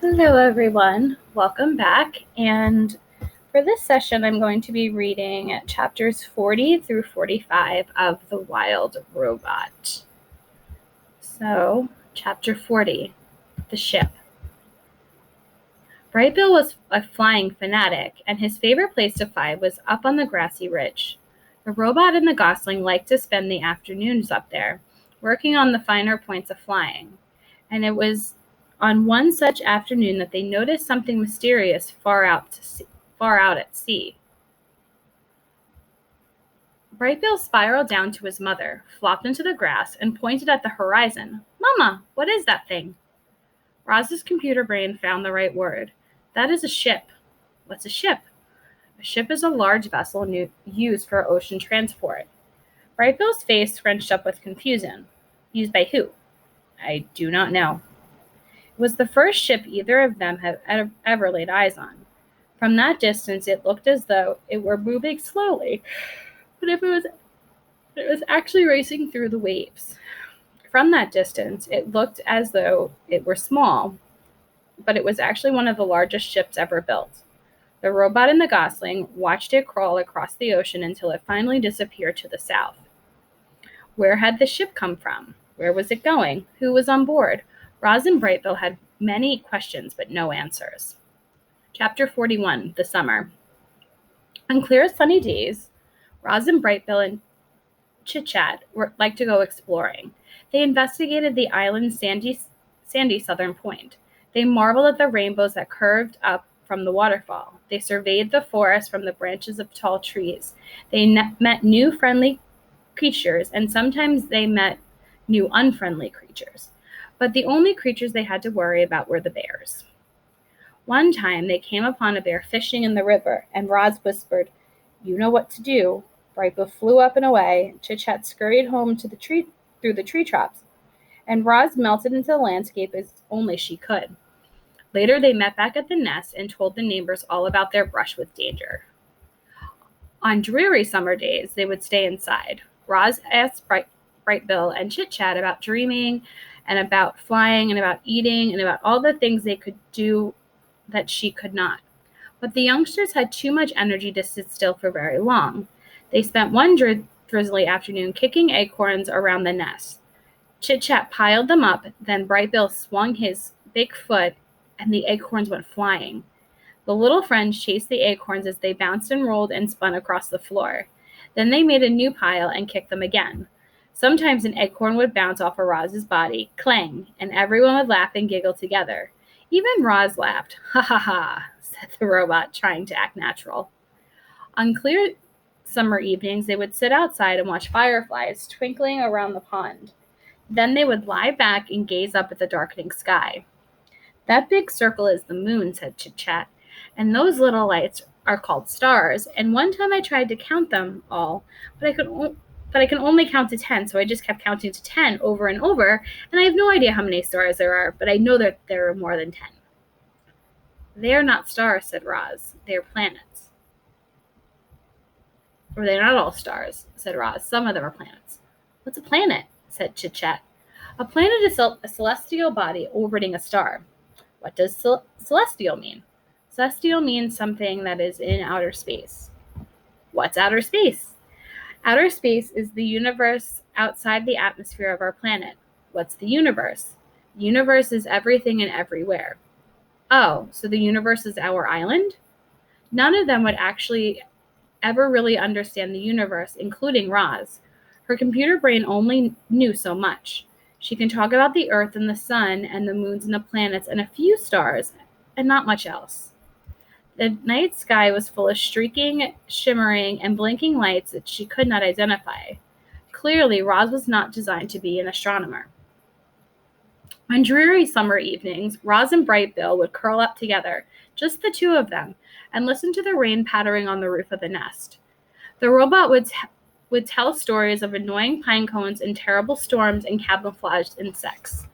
Hello, everyone. Welcome back. And for this session, I'm going to be reading chapters 40 through 45 of The Wild Robot. So, chapter 40, The Ship. Brightbill was a flying fanatic, and his favorite place to fly was up on the grassy ridge. The robot and the gosling liked to spend the afternoons up there, working on the finer points of flying. And it was on one such afternoon that they noticed something mysterious far out at sea. Brightbill spiraled down to his mother, flopped into the grass, and pointed at the horizon. "Mama, what is that thing?" Roz's computer brain found the right word. "That is a ship." "What's a ship?" "A ship is a large vessel used for ocean transport." Brightbill's face scrunched up with confusion. "Used by who?" "I do not know." It was the first ship either of them had ever laid eyes on. From that distance, it looked as though it were moving slowly, but it was actually racing through the waves. From that distance, it looked as though it were small, but it was actually one of the largest ships ever built. The robot and the gosling watched it crawl across the ocean until it finally disappeared to the south. Where had the ship come from? Where was it going? Who was on board? Roz and Brightbill had many questions, but no answers. Chapter 41, The Summer. On clear sunny days, Roz and Brightbill and Chit-Chat liked to go exploring. They investigated the island's sandy southern point. They marveled at the rainbows that curved up from the waterfall. They surveyed the forest from the branches of tall trees. They met new friendly creatures, and sometimes they met new unfriendly creatures. But the only creatures they had to worry about were the bears. One time they came upon a bear fishing in the river, and Roz whispered, "You know what to do." Brightbill flew up and away. Chit-Chat scurried home to through the tree tops, and Roz melted into the landscape as only she could. Later they met back at the nest and told the neighbors all about their brush with danger. On dreary summer days, they would stay inside. Roz asked Brightbill and Chit-Chat about dreaming and about flying and about eating and about all the things they could do that she could not. But the youngsters had too much energy to sit still for very long. They spent one drizzly afternoon kicking acorns around the nest. Chit-Chat piled them up, then Brightbill swung his big foot, and the acorns went flying. The little friends chased the acorns as they bounced and rolled and spun across the floor. Then they made a new pile and kicked them again. Sometimes an acorn would bounce off of Roz's body, clang, and everyone would laugh and giggle together. Even Roz laughed. "Ha ha ha," said the robot, trying to act natural. On clear summer evenings, they would sit outside and watch fireflies twinkling around the pond. Then they would lie back and gaze up at the darkening sky. "That big circle is the moon," said Chit-Chat, "and those little lights are called stars. And one time I tried to count them all, but I can only count to 10, so I just kept counting to 10 over and over, and I have no idea how many stars there are, but I know that there are more than 10. "They are not stars," said Roz. "They are planets." "Or they're not all stars," said Roz. "Some of them are planets." "What's a planet?" said Chit-Chat. "A planet is a celestial body orbiting a star." "What does celestial mean?" "Celestial means something that is in outer space." "What's outer space?" "Outer space is the universe outside the atmosphere of our planet." "What's the universe?" "The universe is everything and everywhere." "Oh, so the universe is our island?" None of them would actually ever really understand the universe, including Roz. Her computer brain only knew so much. She can talk about the Earth and the sun and the moons and the planets and a few stars, and not much else. The night sky was full of streaking, shimmering, and blinking lights that she could not identify. Clearly, Roz was not designed to be an astronomer. On dreary summer evenings, Roz and Brightbill would curl up together, just the two of them, and listen to the rain pattering on the roof of the nest. The robot would tell stories of annoying pine cones and terrible storms and camouflaged insects.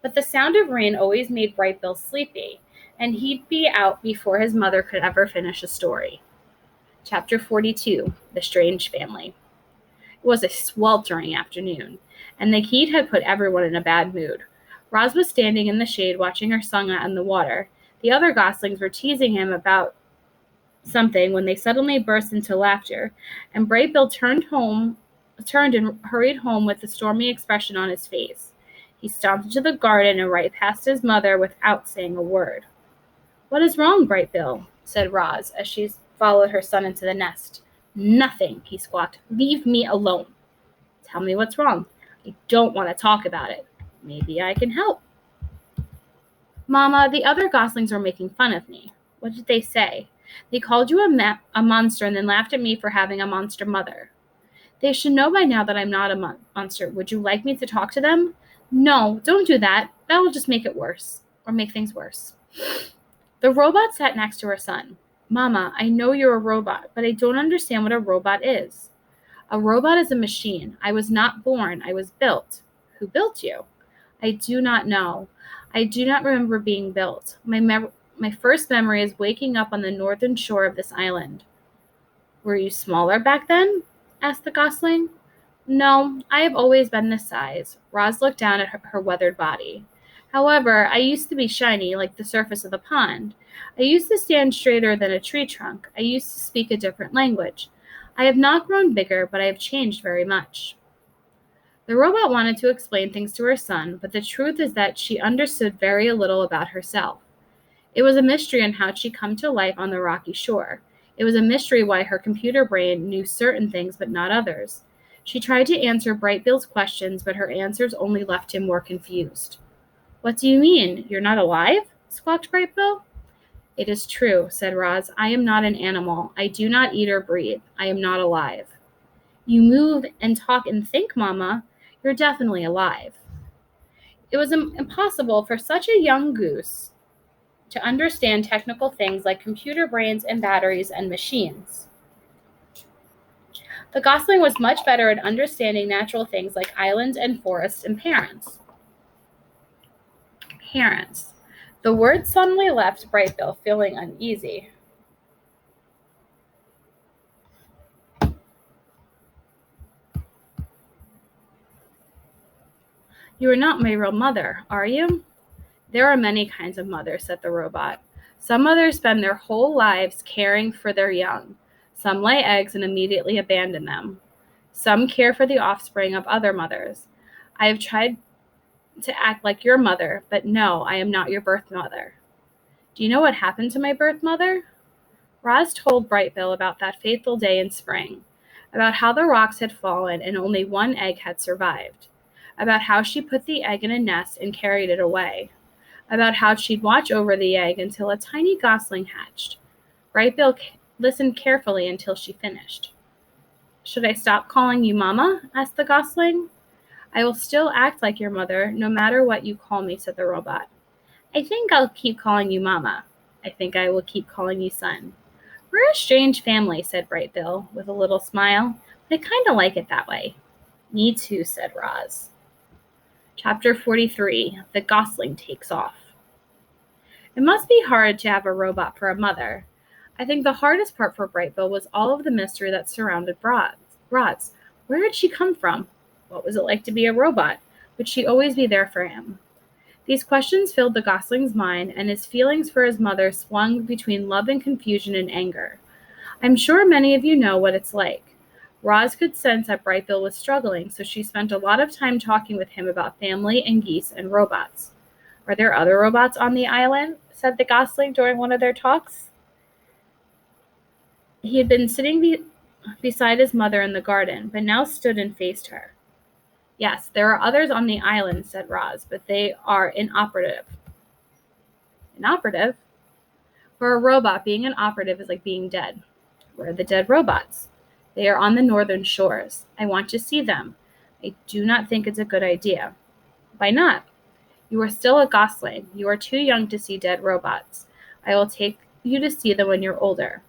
But the sound of rain always made Brightbill sleepy, and he'd be out before his mother could ever finish a story. Chapter 42, The Strange Family. It was a sweltering afternoon, and the heat had put everyone in a bad mood. Roz was standing in the shade watching her son out in the water. The other goslings were teasing him about something when they suddenly burst into laughter, and Brightbill turned and hurried home with a stormy expression on his face. He stomped into the garden and right past his mother without saying a word. "What is wrong, Brightbill?" said Roz as she followed her son into the nest. "Nothing," he squawked. "Leave me alone." "Tell me what's wrong." "I don't want to talk about it." "Maybe I can help." "Mama, the other goslings were making fun of me." "What did they say?" "They called you a monster and then laughed at me for having a monster mother." "They should know by now that I'm not a monster. Would you like me to talk to them?" "No, don't do that. That will just make it worse, or make things worse." The robot sat next to her son. "Mama, I know you're a robot, but I don't understand what a robot is." "A robot is a machine. I was not born. I was built." "Who built you?" "I do not know. I do not remember being built. My first memory is waking up on the northern shore of this island." "Were you smaller back then?" asked the gosling. "No, I have always been this size." Roz looked down at her weathered body. "However, I used to be shiny, like the surface of the pond. I used to stand straighter than a tree trunk. I used to speak a different language. I have not grown bigger, but I have changed very much." The robot wanted to explain things to her son, but the truth is that she understood very little about herself. It was a mystery on how she'd come to life on the rocky shore. It was a mystery why her computer brain knew certain things but not others. She tried to answer Brightbill's questions, but her answers only left him more confused. "What do you mean? You're not alive?" squawked Brightbill. "It is true," said Roz. "I am not an animal. I do not eat or breathe. I am not alive." "You move and talk and think, Mama. You're definitely alive." It was impossible for such a young goose to understand technical things like computer brains and batteries and machines. The gosling was much better at understanding natural things like islands and forests and parents. Parents. The word suddenly left Brightbill feeling uneasy. "You are not my real mother, are you?" "There are many kinds of mothers," said the robot. "Some mothers spend their whole lives caring for their young. Some lay eggs and immediately abandon them. Some care for the offspring of other mothers. I have tried to act like your mother, but no, I am not your birth mother." "Do you know what happened to my birth mother?" Roz told Brightbill about that fateful day in spring, about how the rocks had fallen and only one egg had survived, about how she put the egg in a nest and carried it away, about how she'd watch over the egg until a tiny gosling hatched. Brightbill listened carefully until she finished. "Should I stop calling you Mama?" asked the gosling. "I will still act like your mother, no matter what you call me," said the robot. "I think I'll keep calling you Mama. I think I will keep calling you son." "We're a strange family," said Brightbill, with a little smile. "I kind of like it that way." "Me too," said Roz. Chapter 43. The Gosling Takes Off. It must be hard to have a robot for a mother. I think the hardest part for Brightbill was all of the mystery that surrounded Roz. Where had she come from? What was it like to be a robot? Would she always be there for him? These questions filled the gosling's mind, and his feelings for his mother swung between love and confusion and anger. I'm sure many of you know what it's like. Roz could sense that Brightbill was struggling, so she spent a lot of time talking with him about family and geese and robots. "Are there other robots on the island?" said the gosling during one of their talks. He had been sitting beside his mother in the garden, but now stood and faced her. "Yes, there are others on the island," said Roz, "but they are inoperative." Inoperative? For a robot, being an operative is like being dead. Where are the dead robots? They are on the northern shores. I want to see them. I do not think it's a good idea. Why not? You are still a gosling. You are too young to see dead robots. I will take you to see them when you're older.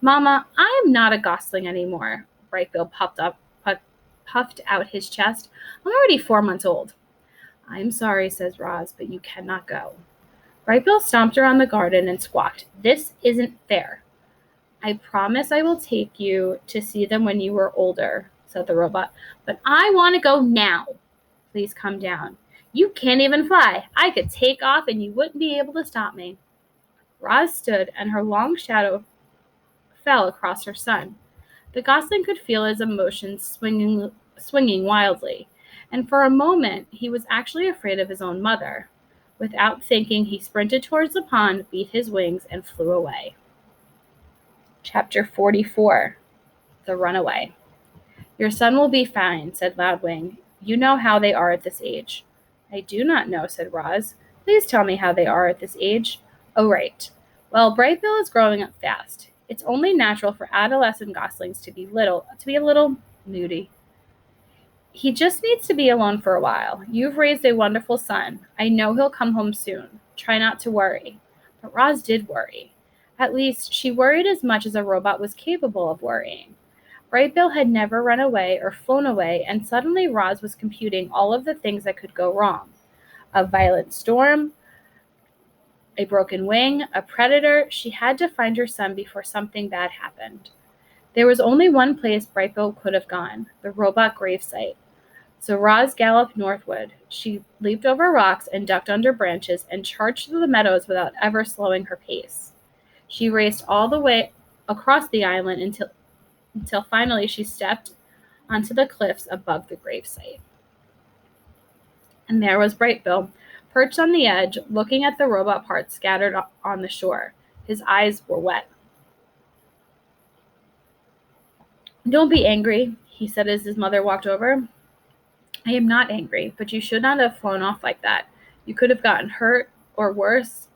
Mama, I am not a gosling anymore. Brightbill puffed out his chest. I'm already 4 months old. I'm sorry, says Roz, but you cannot go. Brightbill stomped around the garden and squawked, This isn't fair. I promise I will take you to see them when you are older, said the robot. But I want to go now. Please come down. You can't even fly. I could take off and you wouldn't be able to stop me. Roz stood, and her long shadow fell across her son. The gosling could feel his emotions swinging wildly, and for a moment he was actually afraid of his own mother. Without thinking, he sprinted towards the pond, beat his wings, and flew away. Chapter 44. The Runaway. Your son will be fine, said Loudwing. You know how they are at this age. I do not know, said Roz. Please tell me how they are at this age. Oh, right. Well, Brightbill is growing up fast. It's only natural for adolescent goslings to be a little moody. He just needs to be alone for a while. You've raised a wonderful son. I know he'll come home soon. Try not to worry. But Roz did worry. At least, she worried as much as a robot was capable of worrying. Brightbill had never run away or flown away, and suddenly Roz was computing all of the things that could go wrong. A violent storm, a broken wing, a predator. She had to find her son before something bad happened. There was only one place Brightbill could have gone, the robot gravesite. So Roz galloped northward. She leaped over rocks and ducked under branches and charged through the meadows without ever slowing her pace. She raced all the way across the island until finally she stepped onto the cliffs above the gravesite. And there was Brightbill, perched on the edge, looking at the robot parts scattered on the shore. His eyes were wet. Don't be angry, he said as his mother walked over. I am not angry, but you should not have flown off like that. You could have gotten hurt, or worse.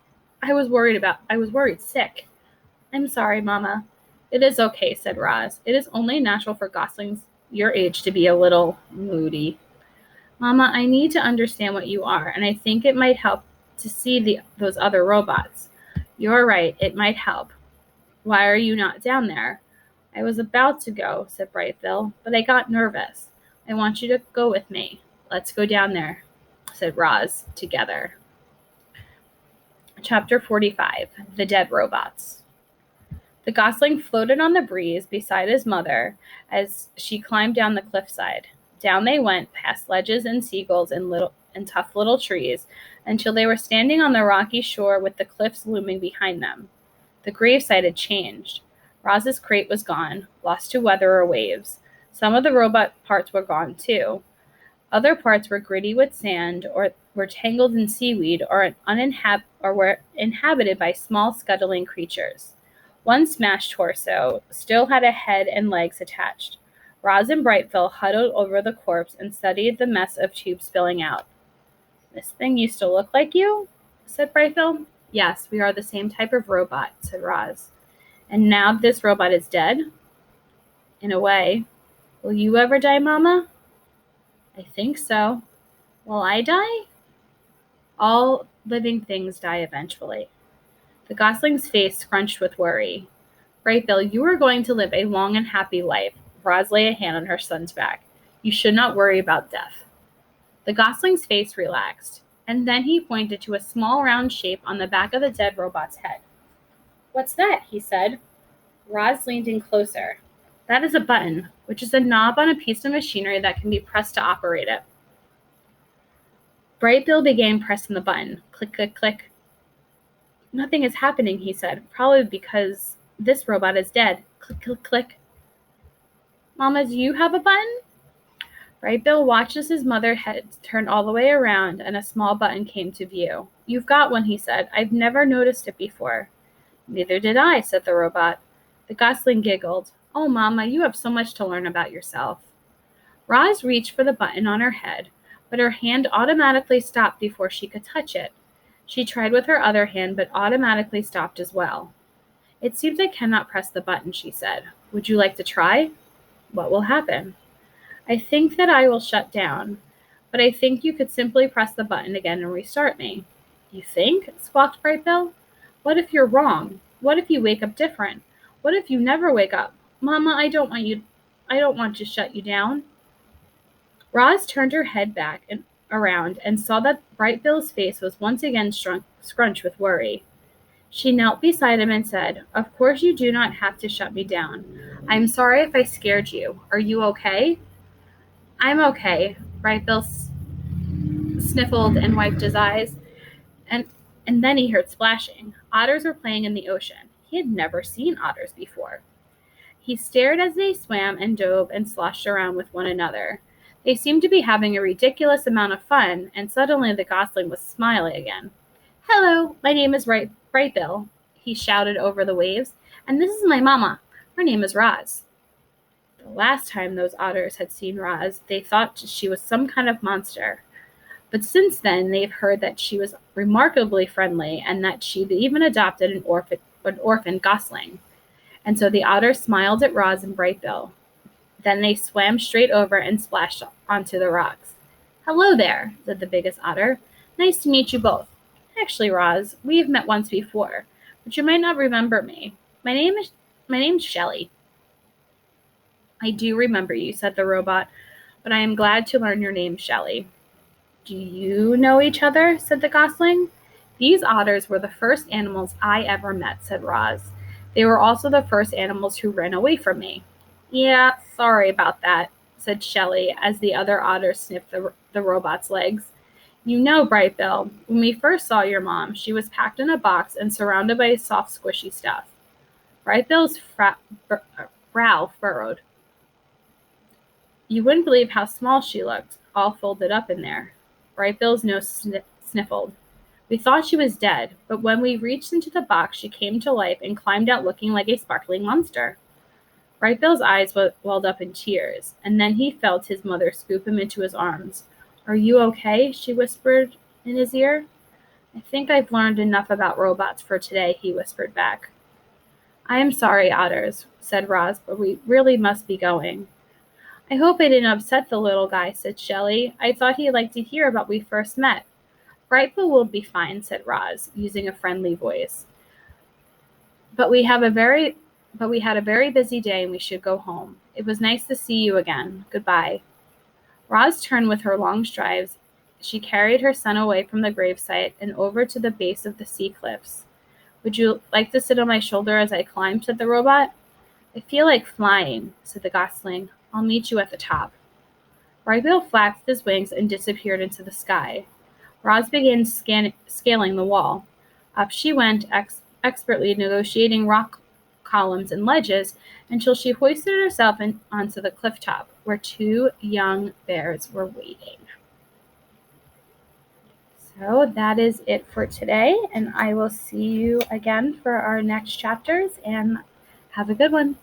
I was worried sick. I'm sorry, Mama. It is okay, said Roz. It is only natural for goslings your age to be a little moody. Mama, I need to understand what you are, and I think it might help to see those other robots. You're right, it might help. Why are you not down there? I was about to go, said Brightbill, but I got nervous. I want you to go with me. Let's go down there, said Roz, together. Chapter 45. The Dead Robots. The gosling floated on the breeze beside his mother as she climbed down the cliffside. Down they went, past ledges and seagulls and tough little trees, until they were standing on the rocky shore with the cliffs looming behind them. The gravesite had changed. Roz's crate was gone, lost to weather or waves. Some of the robot parts were gone, too. Other parts were gritty with sand, or were tangled in seaweed, or were inhabited by small scuttling creatures. One smashed torso still had a head and legs attached. Roz and Brightbill huddled over the corpse and studied the mess of tubes spilling out. This thing used to look like you? Said Brightbill. Yes, we are the same type of robot, said Roz. And now this robot is dead? In a way. Will you ever die, Mama? I think so. Will I die? All living things die eventually. The gosling's face scrunched with worry. Brightbill, you are going to live a long and happy life. Roz lay a hand on her son's back. You should not worry about death. The gosling's face relaxed, and then he pointed to a small round shape on the back of the dead robot's head. What's that? He said. Roz leaned in closer. That is a button, which is a knob on a piece of machinery that can be pressed to operate it. Brightbill began pressing the button. Click, click, click. Nothing is happening, he said, probably because this robot is dead. Click, click, click. Mama, do you have a button? Brightbill watched as his mother's head turned all the way around and a small button came to view. You've got one, he said. I've never noticed it before. Neither did I, said the robot. The gosling giggled. Oh, Mama, you have so much to learn about yourself. Roz reached for the button on her head, but her hand automatically stopped before she could touch it. She tried with her other hand, but automatically stopped as well. It seems I cannot press the button, she said. Would you like to try? What will happen? I think that I will shut down, but I think you could simply press the button again and restart me. You think? Squawked Brightbill. What if you're wrong? What if you wake up different? What if you never wake up? Mama, I don't want to shut you down. Roz turned her head back and around and saw that Brightbill's face was once again scrunched with worry. She knelt beside him and said, Of course you do not have to shut me down. I'm sorry if I scared you. Are you okay? I'm okay, Brightbill sniffled and wiped his eyes, and then he heard splashing. Otters were playing in the ocean. He had never seen otters before. He stared as they swam and dove and sloshed around with one another. They seemed to be having a ridiculous amount of fun, and suddenly the gosling was smiling again. "Hello, my name is Brightbill," he shouted over the waves, "and this is my mama. Her name is Roz." The last time those otters had seen Roz, they thought she was some kind of monster. But since then, they've heard that she was remarkably friendly and that she'd even adopted an orphan gosling. And so the otters smiled at Roz and Brightbill. Then they swam straight over and splashed onto the rocks. "Hello there," said the biggest otter. "Nice to meet you both. Actually, Roz, we have met once before, but you might not remember me. My name's Shelley." "I do remember you," said the robot, "but I am glad to learn your name, Shelley." "Do you know each other?" said the gosling. "These otters were the first animals I ever met," said Roz. "They were also the first animals who ran away from me." "Yeah, sorry about that," said Shelley as the other otter sniffed the robot's legs. "You know, Brightbill, when we first saw your mom, she was packed in a box and surrounded by soft, squishy stuff." Brightbill's brow furrowed. "You wouldn't believe how small she looked, all folded up in there." Brightbill's nose sniffled. "We thought she was dead, but when we reached into the box, she came to life and climbed out looking like a sparkling monster." Brightbill's eyes welled up in tears, and then he felt his mother scoop him into his arms. "Are you okay?" she whispered in his ear. "I think I've learned enough about robots for today," he whispered back. "I am sorry, otters," said Roz, "but we really must be going." "I hope I didn't upset the little guy," said Shelley. "I thought he'd like to hear about when we first met." "Brightbill will be fine," said Roz, using a friendly voice. But we had a very busy day and we should go home. It was nice to see you again. Goodbye." Roz turned with her long strides. She carried her son away from the gravesite and over to the base of the sea cliffs. "Would you like to sit on my shoulder as I climb?" said the robot. "I feel like flying," said the gosling. "I'll meet you at the top." Brightbill flapped his wings and disappeared into the sky. Roz began scaling the wall. Up she went, expertly negotiating rock columns and ledges until she hoisted herself onto the cliff top, where two young bears were waiting. So that is it for today, and I will see you again for our next chapters, and have a good one.